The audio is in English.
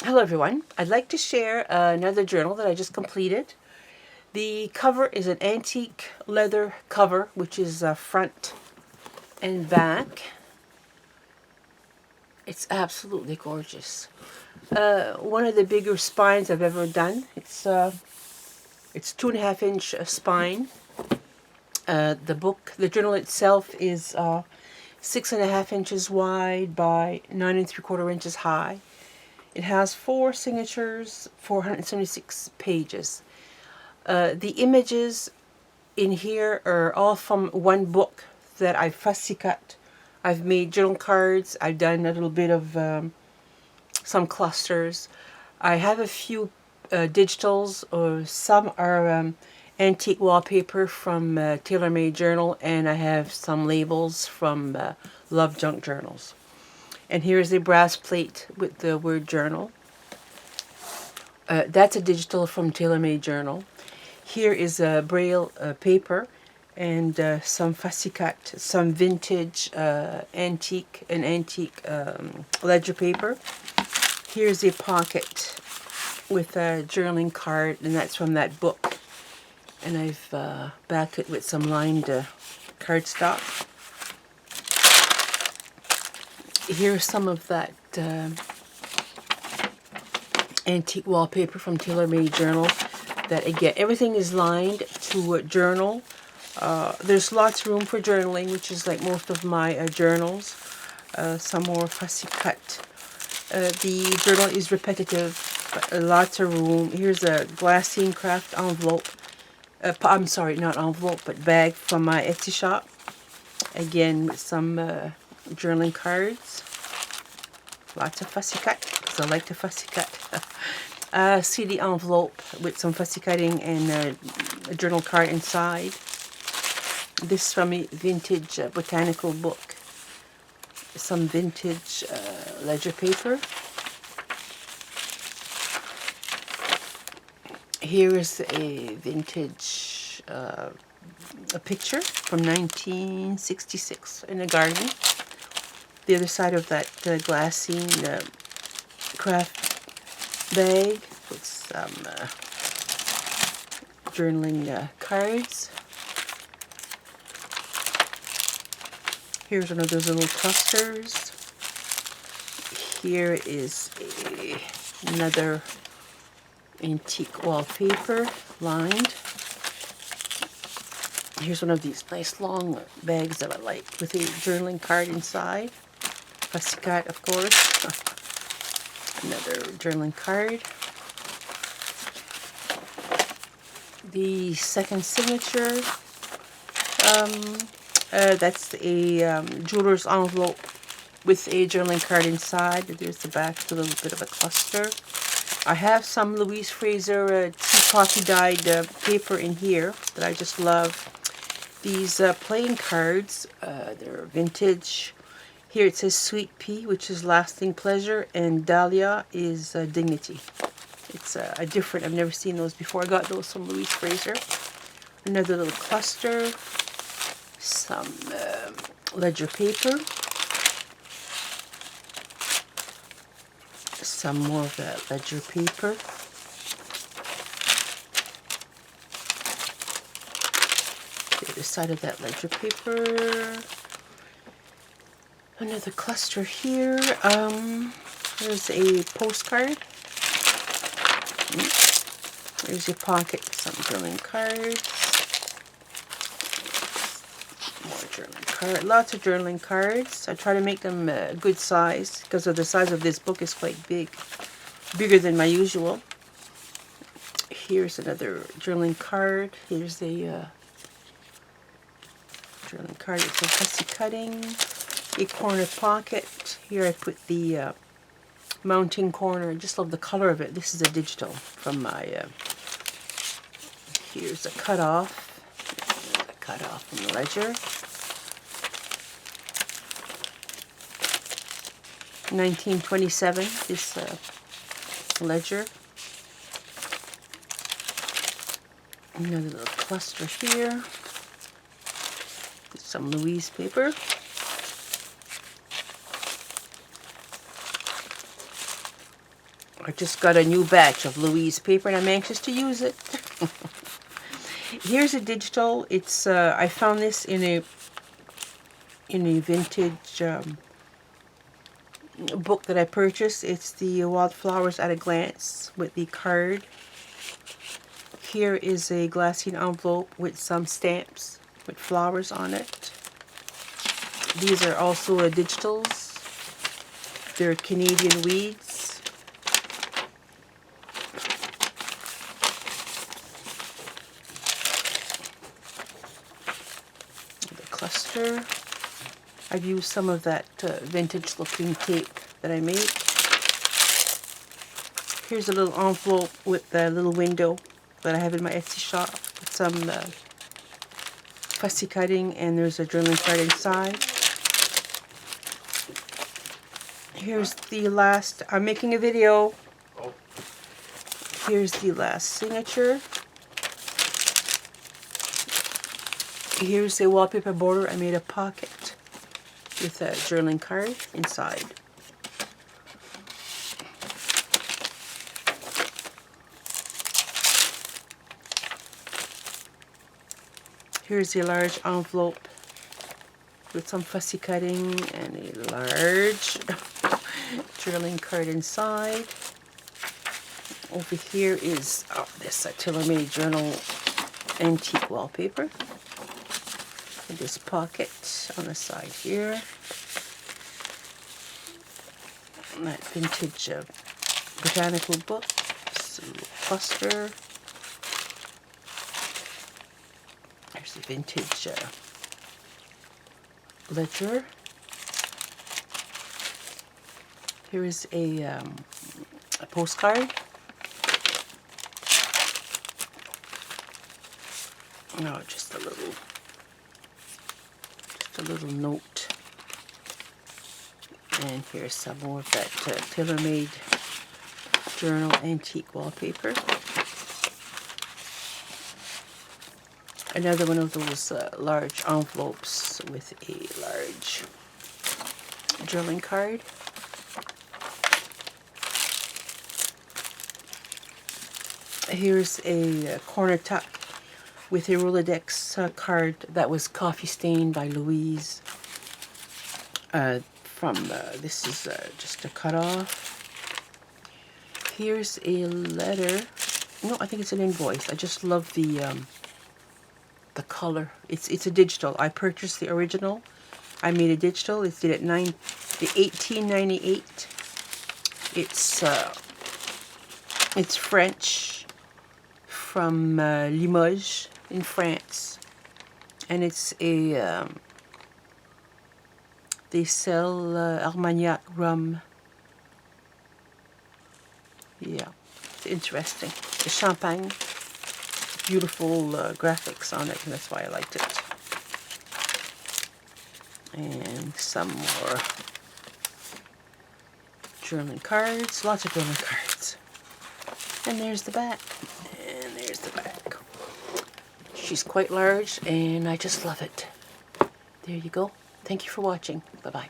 Hello everyone, I'd like to share another journal that I just completed. The cover is an antique leather cover, which is front and back. It's absolutely gorgeous. One of the bigger spines I've ever done. It's 2.5 inch spine. The journal itself is 6.5 inches wide by 9 3/4 inches high. It has 4 signatures, 476 pages. The images in here are all from one book that I fussy cut. I've made journal cards. I've done a little bit of some clusters. I have a few digitals, or some are antique wallpaper from TaylorMade Journal, and I have some labels from Love Junk Journals. And here's a brass plate with the word journal. That's a digital from TaylorMade Journal. Here is a braille paper and some fussy cut, some vintage antique ledger paper. Here's a pocket with a journaling card, and that's from that book. And I've backed it with some lined cardstock. Here's some of that antique wallpaper from TaylorMade Journal. That again, everything is lined to journal. There's lots of room for journaling, which is like most of my journals. Some more fussy cut. The journal is repetitive, but lots of room. Here's a glassine craft envelope. I'm sorry, not envelope, but bag from my Etsy shop. Again, with some journaling cards. Lots of fussy cut, because I like to fussy cut. CD envelope with some fussy cutting and a journal card inside. This from a vintage Botanical book. Some vintage ledger paper. Here is a vintage a picture from 1966 in a garden. The other side of that glassine craft bag with some journaling cards. Here's one of those little clusters. Here is another antique wallpaper lined. Here's one of these nice long bags that I like with a journaling card inside. Fussy cut, of course. Another journaling card. The second signature. That's a jeweler's envelope with a journaling card inside. There's the back, a little bit of a cluster. I have some Louise Fraser tea coffee dyed paper in here that I just love. These plain cards, they're vintage. Here it says Sweet Pea, which is lasting pleasure, and Dahlia is dignity. It's a different, I've never seen those before. I got those from Louise Fraser. Another little cluster. Some ledger paper. Some more of that ledger paper. The other side of that ledger paper. Another cluster here. There's a postcard. There's your pocket with some journaling cards. More journaling card. Lots of journaling cards. I try to make them a good size because of the size of this book is quite big. Bigger than my usual. Here's another journaling card. Here's a journaling card with some fussy cutting. A corner pocket. Here I put the mounting corner. I just love the color of it. This is a digital from my, here's a cutoff. A cutoff from the ledger. 1927, this ledger. Another little cluster here. Some Louise paper. I just got a new batch of Louise paper and I'm anxious to use it. Here's a digital. It's I found this in a vintage book that I purchased. It's the Wildflowers at a Glance with the card. Here is a glassine envelope with some stamps with flowers on it. These are also digitals. They're Canadian weeds. The cluster. I've used some of that vintage looking tape that I made. Here's a little envelope with the little window that I have in my Etsy shop with some fussy cutting, and there's a journaling card inside. Here's the last, I'm making a video. Here's the last signature. Here's a wallpaper border. I made a pocket with a journaling card inside. Here's a large envelope with some fussy cutting and a large journaling card inside. Over here is this tailor-made journal antique wallpaper. And this pocket on the side here. And that vintage Botanical book. Some cluster. There's a vintage ledger. Here is a postcard. No, just a little note. And here's some more of that tailor-made journal antique wallpaper. Another one of those large envelopes with a large journaling card. Here's a corner tuck with a Rolodex card that was coffee stained by Louise. This is just a cutoff. Here's a letter. No, I think it's an invoice. I just love the color. It's a digital. I purchased the original. I made a digital. It's dated 1898. It's French from Limoges in France, and it's a they sell Armagnac rum. Yeah, it's interesting. The champagne. Beautiful graphics on it, and that's why I liked it. And some more journaling cards, lots of journaling cards. And there's the back, and there's the back. She's quite large, and I just love it. There you go. Thank you for watching. Bye-bye.